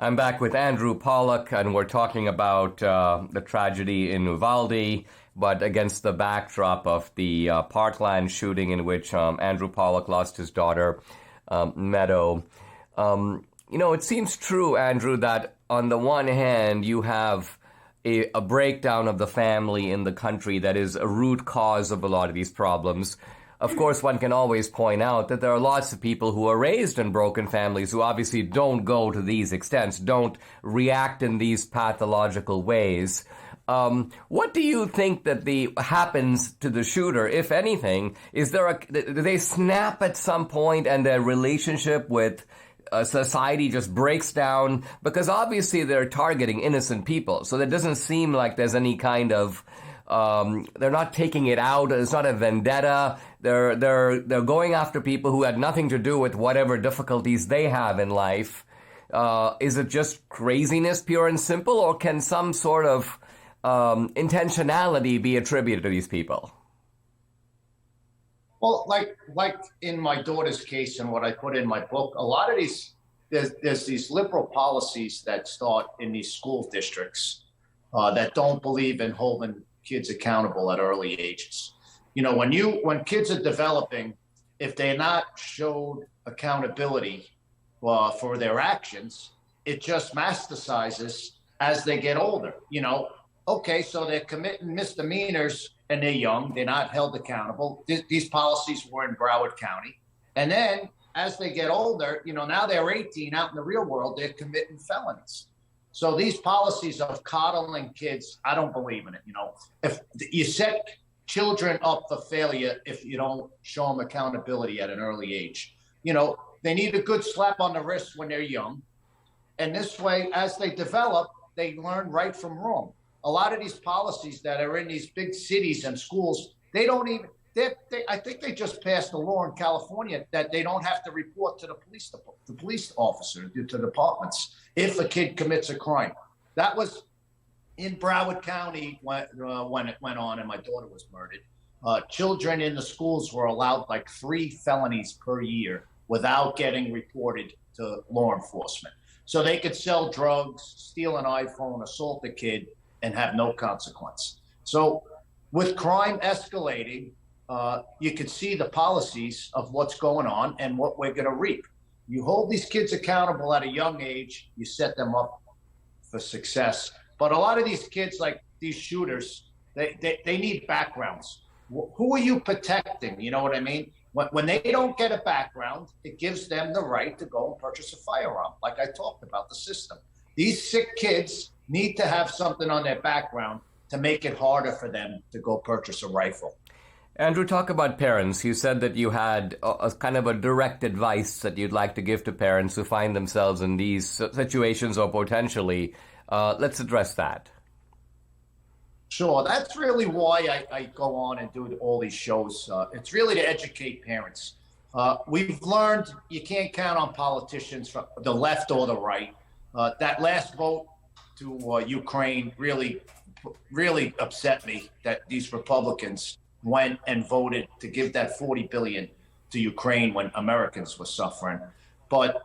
I'm back with Andrew Pollock, and we're talking about the tragedy in Uvalde, but against the backdrop of the Parkland shooting in which Andrew Pollock lost his daughter, Meadow. It seems true, Andrew, that on the one hand, you have a breakdown of the family in the country that is a root cause of a lot of these problems. Of course, one can always point out that there are lots of people who are raised in broken families who obviously don't go to these extents, don't react in these pathological ways. What do you think that happens to the shooter, if anything? Do they snap at some point and their relationship with society just breaks down? Because obviously they're targeting innocent people, so it doesn't seem like there's any kind of they're not taking it out. It's not a vendetta. They're going after people who had nothing to do with whatever difficulties they have in life. Is it just craziness, pure and simple, or can some sort of intentionality be attributed to these people? Well, like in my daughter's case and what I put in my book, a lot of there's these liberal policies that start in these school districts that don't believe in holding kids accountable at early ages. When kids are developing, if they're not showed accountability for their actions, it just metastasizes as they get older. Okay, so they're committing misdemeanors and they're young, they're not held accountable. These policies were in Broward County. And then as they get older, now they're 18, out in the real world, they're committing felonies. So these policies of coddling kids, I don't believe in it. If you set children up for failure, if you don't show them accountability at an early age, they need a good slap on the wrist when they're young. And this way, as they develop, they learn right from wrong. A lot of these policies that are in these big cities and schools, they don't even, I think they just passed a law in California that they don't have to report to the police officer, to departments, if a kid commits a crime. That was in Broward County when it went on and my daughter was murdered. Children in the schools were allowed like 3 felonies per year without getting reported to law enforcement. So they could sell drugs, steal an iPhone, assault a kid, and have no consequence. So with crime escalating, you could see the policies of what's going on and what we're going to reap. You hold these kids accountable at a young age, you set them up for success. But a lot of these kids, like these shooters, they need backgrounds. Who are you protecting? You know what I mean? When they don't get a background, it gives them the right to go and purchase a firearm, like I talked about the system. These sick kids need to have something on their background to make it harder for them to go purchase a rifle. Andrew, talk about parents. You said that you had a kind of a direct advice that you'd like to give to parents who find themselves in these situations or potentially. Let's address that. Sure. That's really why I go on and do all these shows. It's really to educate parents. We've learned you can't count on politicians from the left or the right. That last vote to Ukraine really upset me that these Republicans went and voted to give that $40 billion to Ukraine when Americans were suffering. But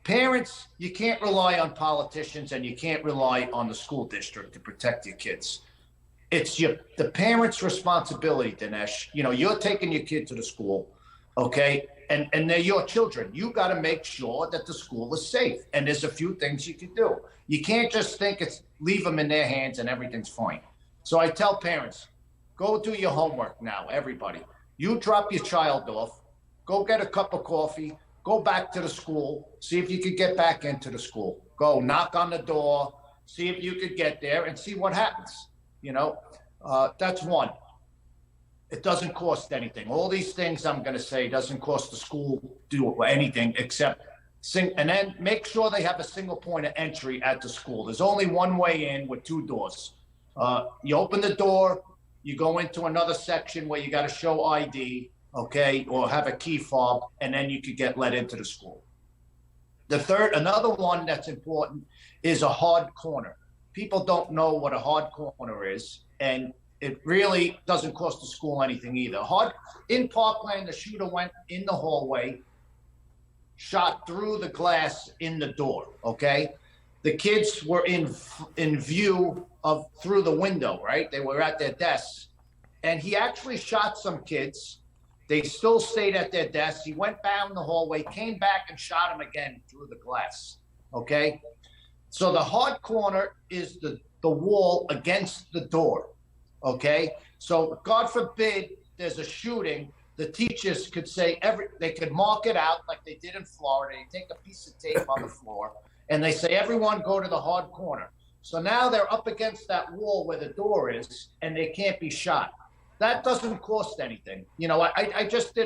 parents, you can't rely on politicians and you can't rely on the school district to protect your kids. It's the parents' responsibility, Dinesh. You're taking your kid to the school, okay? And they're your children. You got to make sure that the school is safe. And there's a few things you can do. You can't just think leave them in their hands and everything's fine. So I tell parents, go do your homework now, everybody. You drop your child off, go get a cup of coffee, go back to the school, see if you could get back into the school. Go knock on the door, see if you could get there and see what happens. That's one. It doesn't cost anything. All these things I'm going to say doesn't cost the school do anything except and then make sure they have a single point of entry at the school. There's only one way in with 2 doors. You open the door, you go into another section where you got to show ID, okay, or have a key fob, and then you could get let into the school. Another one that's important is a hard corner. People don't know what a hard corner is, and it really doesn't cost the school anything either. In Parkland, the shooter went in the hallway, shot through the glass in the door, okay? The kids were in view of through the window, right? They were at their desks, and he actually shot some kids. They still stayed at their desks. He went down the hallway, came back, and shot him again through the glass. Okay, so the hard corner is the wall against the door. Okay, so God forbid there's a shooting, the teachers could say they could mark it out like they did in Florida. They take a piece of tape on the floor and they say, everyone go to the hard corner. So now they're up against that wall where the door is and they can't be shot. That doesn't cost anything. You know, I just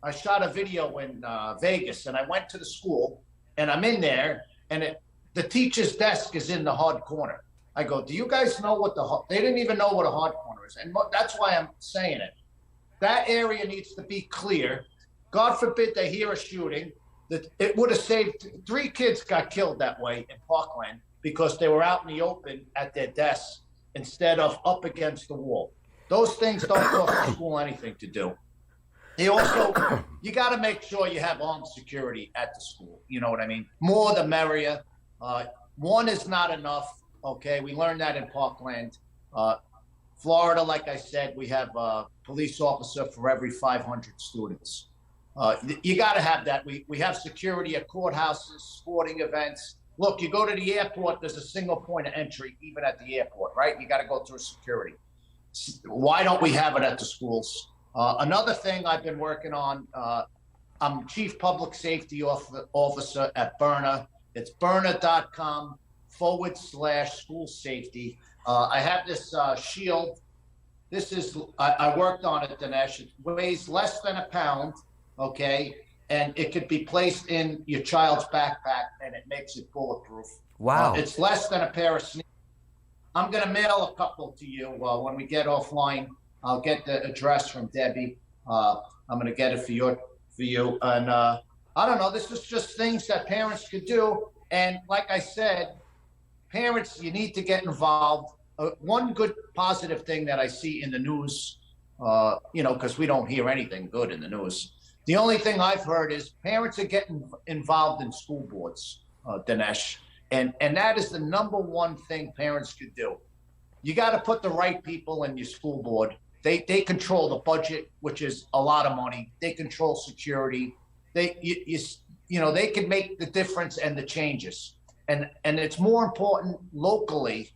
I shot a video in Vegas, and I went to the school and I'm in there, and the teacher's desk is in the hard corner. I go, do you guys know what they didn't even know what a hard corner is. And that's why I'm saying it. That area needs to be clear. God forbid they hear a shooting. That it would have saved 3 kids got killed that way in Parkland because they were out in the open at their desks instead of up against the wall. Those things don't cost the school anything to do. They also, you got to make sure you have armed security at the school. You know what I mean? More the merrier. One is not enough. Okay, we learned that in Parkland. Florida, like I said, we have a police officer for every 500 students. You got to have that. We have security at courthouses, sporting events. Look, you go to the airport, there's a single point of entry, even at the airport, right? You got to go through security. Why don't we have it at the schools? Another thing I've been working on, I'm Chief Public Safety Officer at Byrna. It's Byrna.com/school safety. I have this shield. This is, I worked on it, Dinesh. It weighs less than a pound, okay? And it could be placed in your child's backpack and it makes it bulletproof. Wow. It's less than a pair of sneakers. I'm going to mail a couple to you when we get offline. I'll get the address from Debbie. I'm going to get it for you. And I don't know, this is just things that parents could do. And like I said, parents, you need to get involved. One good positive thing that I see in the news, because we don't hear anything good in the news. The only thing I've heard is parents are getting involved in school boards, Dinesh. And that is the number one thing parents could do. You got to put the right people in your school board. They control the budget, which is a lot of money. They control security. They can make the difference and the changes. And it's more important locally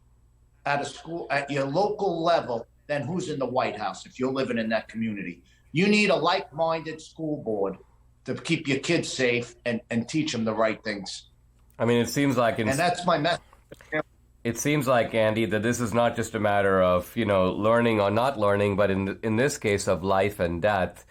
at a school, at your local level, than who's in the White House if you're living in that community. You need a like-minded school board to keep your kids safe and teach them the right things. I mean, it seems like... And that's my message. It seems like, Andy, that this is not just a matter of, learning or not learning, but in this case of life and death.